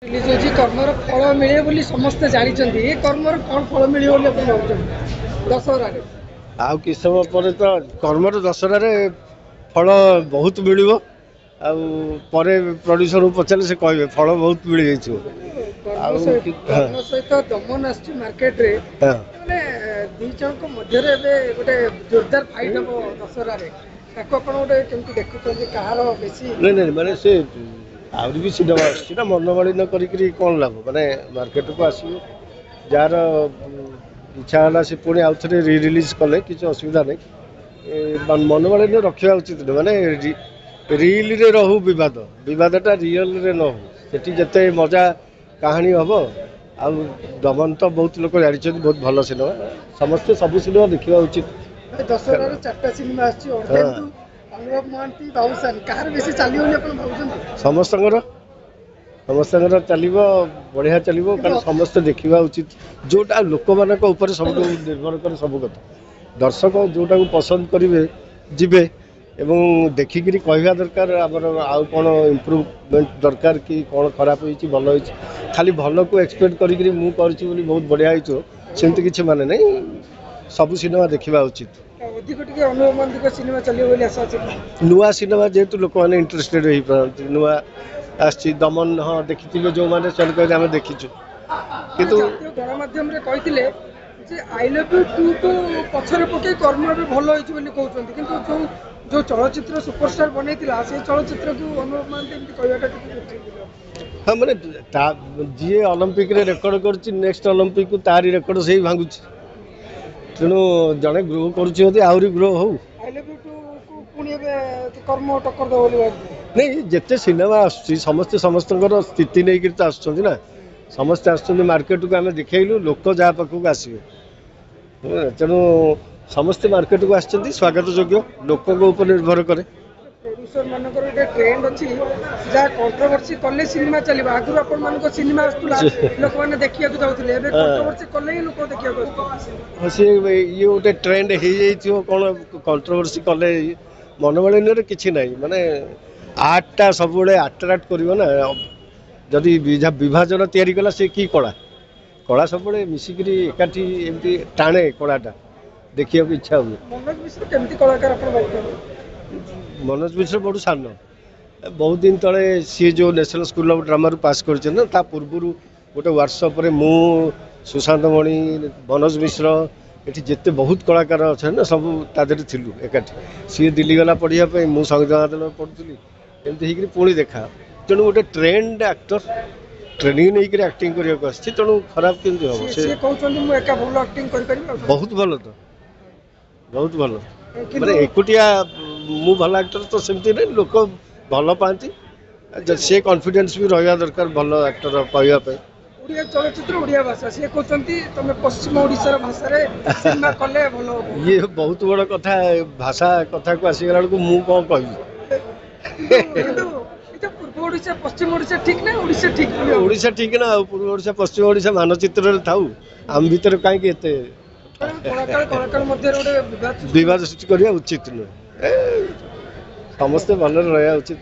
Release होची कर्मर फल मिले बोली समस्त जानते ये कर्मर कौन फल मिले बोली अपन भावुछन दशहरा रे आउ कि समय पर तो कर्मर दशहरा रे फल बहुत मिल प्रोड्यूसर पचारे से कहे फल बहुत मिल कर्म सहित दमन आसची मार्केट रे माने दी जणक मध्य रे गोटे जोरदार फाइट हम दशहरा रे ताको अपन गोटे केमति देखुछन कहार बेसी नहीं नहीं माने से आहरी भी सिनेमा आसना मनमालिन करी कौन लाभ माने मार्केट को आस जार इच्छा है से पुणी आउ थे रि रिलीज कले किसी असुविधा नहीं मनमालिन रखा उचित नहीं माने रियल रे रहू विवाद विवादटा रियल रे न हो से मजा कहानी हम आ दमन तो बहुत लोग जानते बहुत भल सिनेमा समस्ते सब सिनेमा देखा उचित दशहरा चार्टा सिनेमा आसुभ महांती बाबूसान कहार बेसी चली समस्त समस्त चलो बढ़िया चलो कारण समस्त देखा उचित जोटा लोक मान सब निर्भर करे सब कथा दर्शक जोटा पसंद करेंगे जीवे एवं देखिक कहवा दरकार आमर आउ कौन इम्प्रूवमेंट दरकार कि कौन खराब होती भल हो खाली भल को एक्सपेक्ट करी बहुत बढ़िया होमती किसी माने नहीं सब सिनेमा देखा उचित नुआ सिनेमा जेहेतु लोक मैंने इंटरेस्टेड हो पारती नुआ आसी दमन हाँ देखी जो मैंने कह आम देखीचु किंतु गणमाध्यम आई लव यू टू तो पछरे पकई कर्म भल कहते जो जो चलचित्र सुपरस्टार बनई से चलचित्र को अनुरूप महांती हाँ मैंने जी ओलंपिक रे रेकर्ड कर नेक्स्ट ओलंपिक को तारी रेकर्ड से ही भांगुची तेणु जड़े ग्रो करी ग्रो हो नहीं जिते सिनेमा आसते समस्त स्थिति नहीं तो आसना समस्ते आस मार्केट को आम देखलु लोक जहाँ पाखक आसवे तेणु समस्ते मार्केट को आस स्वागत योग्य लोक निर्भर करे प्रोड्यूसर मानकर गोटे ट्रेंड अच्छी जहाँ कंट्रोवर्सी कले सिनेमा चलो आगुरी आपण सिनेमा आसूला लोक मैंने देखा जाते कंट्रोवर्सी कले ही लोक देखा सी ये गोटे ट्रेंड हो कौन कंट्रोवर्सी कले मनोमालिन्य किसी ना माने आर्टा सब आट्राक्ट करना जदि विभाजन तैयारी कला से कि कला कला सब मिसिक एकाठी एमती टाणे कलाटा देखा इच्छा हुए मनोज मिश्र केमती कलाकार मनोज मिश्र बड़ सान बहुत दिन तले सी जो नेशनल स्कूल ऑफ ड्रामा पास कर पूर्व गोटे वर्कशॉप रे मु सुशांत मणि मनोज मिश्र ये जिते बहुत कलाकार अच्छे ना सब तादेह थिलु एकाठी सी दिल्ली गला पढ़ापी मुझे संगीत पढ़ुली एमती होकर पुणी देखा तेणु गोटे ट्रेंड एक्टर ट्रेनिंग नहीं एक्टिंग करने तेणु खराब केमती हम बहुत भल तो बहुत भल मैंने एकुटिया मु भल एक्टर तो सेमती नहीं लोक भल पाती से कॉन्फिडेंस भी रहा दरकार भल एक्टर कहवाई ओडिया चलचित्र ओडिया भाषा सी कहते तुम पश्चिम ओडिशार भाषा रे सिनेमा कले भल ये बहुत बड़ कथा भाषा कथा को आसीगला बेलू मु कौन कह पूर्व ओडिशा पश्चिम ओडिशा ठीक ना ओडिशा ठीक ओडिशा ठीक ना पूर्व ओडिशा पश्चिम ओडिशा मानचित्र थाऊ आम भीतर कहीं कलाकार मध्य विवाद सृष्टि करवा उचित नुहे समस्ते भल रहा उचित।